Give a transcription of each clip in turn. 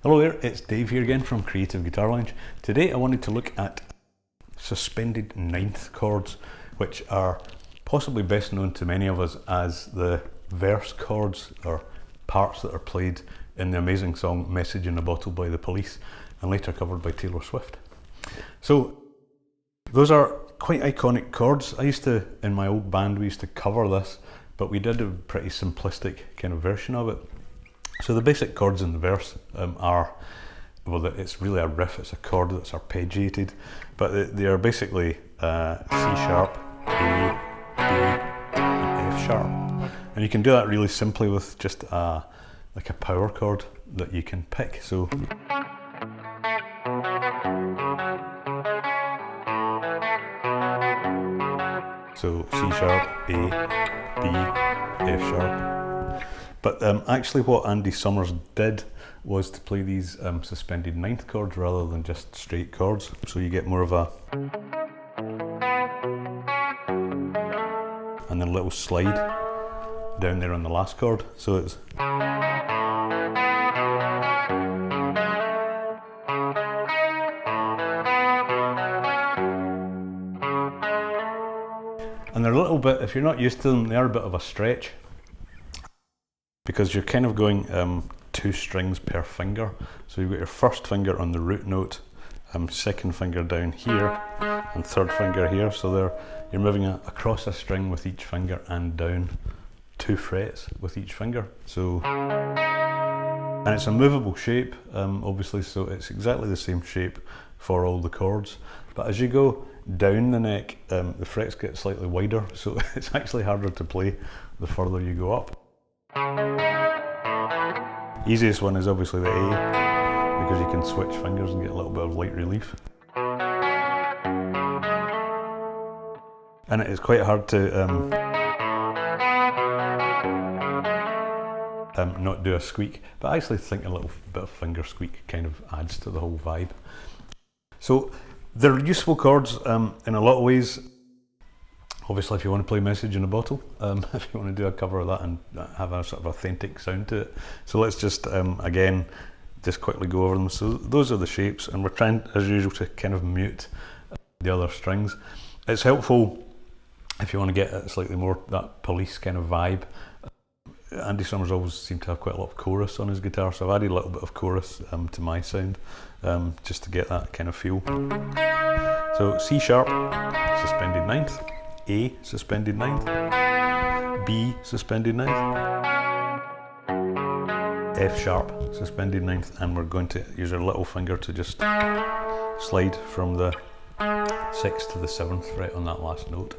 Hello there, it's Dave here again from Creative Guitar Lounge. Today I wanted to look at suspended ninth chords, which are possibly best known to many of us as the verse chords or parts that are played in the amazing song Message in a Bottle by the Police and later covered by Taylor Swift. So those are quite iconic chords. I used to, in my old band, we used to cover this, but we did a pretty simplistic kind of version of it. So the basic chords in the verse are, well, it's really a riff, it's a chord that's arpeggiated, but they are basically C sharp, A, B, and F sharp. And you can do that really simply with just like a power chord that you can pick. So C sharp, A, B, F sharp. But actually what Andy Summers did was to play these suspended ninth chords rather than just straight chords. So you get more of a, and then a little slide down there on the last chord. So it's, and they're a little bit, if you're not used to them, they are a bit of a stretch, because you're kind of going two strings per finger. So you've got your first finger on the root note, second finger down here, and third finger here. So you're moving across a string with each finger and down 2 frets with each finger. So, and it's a movable shape, obviously, so it's exactly the same shape for all the chords. But as you go down the neck, the frets get slightly wider, so it's actually harder to play the further you go up. Easiest one is obviously the A, because you can switch fingers and get a little bit of light relief. And it is quite hard to not do a squeak, but I actually think a little bit of finger squeak kind of adds to the whole vibe. So they're useful chords in a lot of ways. Obviously, if you want to play Message in a Bottle, if you want to do a cover of that and have a sort of authentic sound to it. So let's just, again, just quickly go over them. So those are the shapes, and we're trying, as usual, to kind of mute the other strings. It's helpful if you want to get slightly more that Police kind of vibe. Andy Summers always seemed to have quite a lot of chorus on his guitar, so I've added a little bit of chorus to my sound, just to get that kind of feel. So C sharp, suspended ninth. A, suspended ninth, B, suspended ninth, F sharp, suspended ninth, and we're going to use our little finger to just slide from the 6th to the 7th fret on that last note.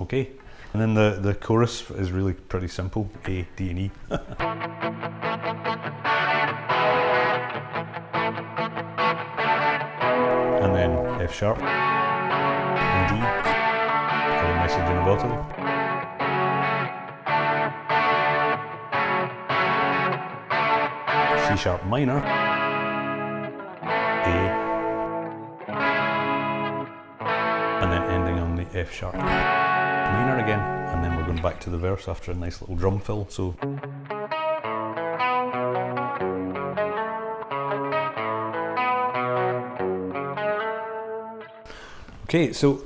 Okay, and then the chorus is really pretty simple, A, D and E. And then F sharp and D. Message in a Bottle. C sharp minor, A, and then ending on the F sharp minor again, and then we're going back to the verse after a nice little drum fill. So okay, so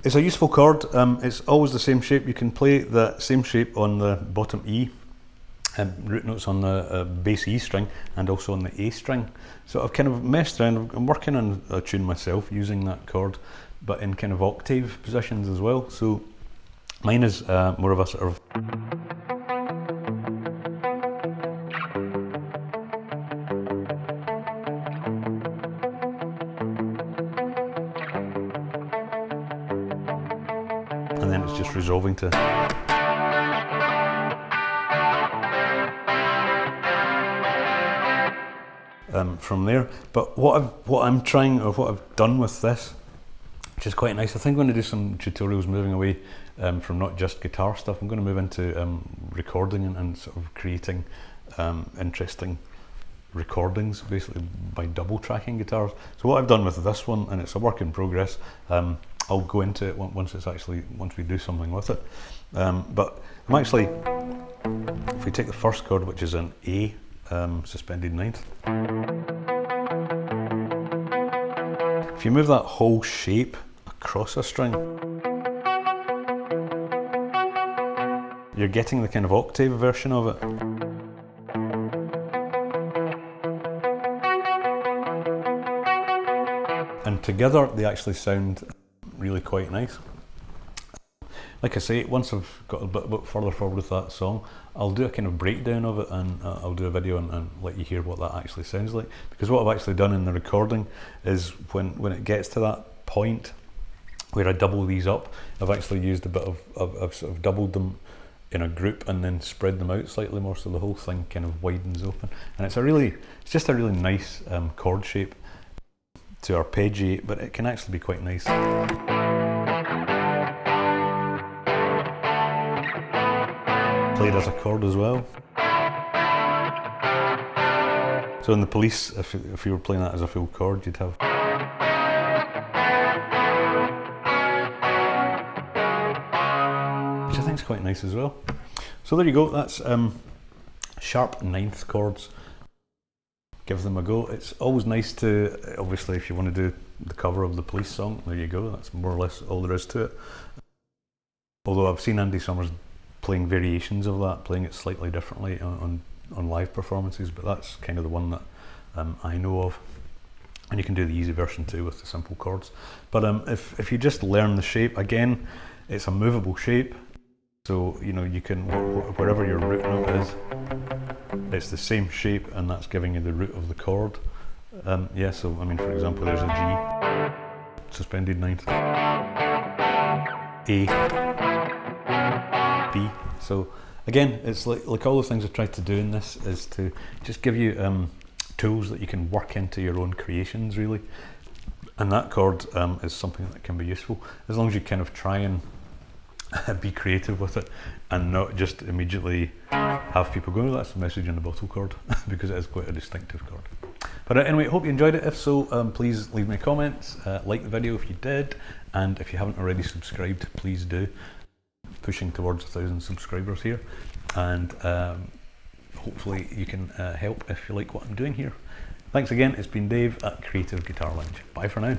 it's a useful chord. It's always the same shape. You can play that same shape on the bottom E, root notes on the bass E string, and also on the A string. So I've kind of messed around. I'm working on a tune myself using that chord, but in kind of octave positions as well. So mine is more of a sort of, and then it's just resolving to. From there, but what I've done with this, which is quite nice. I think I'm going to do some tutorials moving away from not just guitar stuff. I'm going to move into recording and sort of creating interesting recordings, basically by double tracking guitars. So what I've done with this one, and it's a work in progress, I'll go into it once we do something with it. But I'm actually, if we take the first chord, which is an A, suspended ninth. If you move that whole shape across a string, you're getting the kind of octave version of it. And together they actually sound really quite nice. Like I say, once I've got a bit further forward with that song, I'll do a kind of breakdown of it, and I'll do a video and let you hear what that actually sounds like. Because what I've actually done in the recording is when it gets to that point where I double these up, I've actually used a bit I've sort of doubled them in a group and then spread them out slightly more, so the whole thing kind of widens open. And it's just a really nice chord shape to arpeggiate, but it can actually be quite nice. Played as a chord as well. So in The Police, if you were playing that as a full chord, you'd have. Which I think is quite nice as well. So there you go, that's sharp ninth chords. Give them a go. It's always nice to, obviously if you want to do the cover of the Police song, there you go, that's more or less all there is to it. Although I've seen Andy Summers playing variations of that, playing it slightly differently on live performances, but that's kind of the one that I know of. And you can do the easy version too with the simple chords. But if you just learn the shape, again, it's a movable shape. So, you know, you can, wherever your root note is, it's the same shape, and that's giving you the root of the chord. Yeah, so, I mean, for example, there's a G, suspended ninth, A, B. So, again, it's like all the things I've tried to do in this is to just give you tools that you can work into your own creations, really. And that chord is something that can be useful, as long as you kind of try and be creative with it and not just immediately have people go, oh, that's the message in the bottle chord, because it is quite a distinctive chord. But anyway, hope you enjoyed it. If so, please leave me comments, like the video if you did, and if you haven't already subscribed, please do. Pushing towards 1,000 subscribers here, and hopefully you can help if you like what I'm doing here. Thanks again, it's been Dave at Creative Guitar Lounge. Bye for now.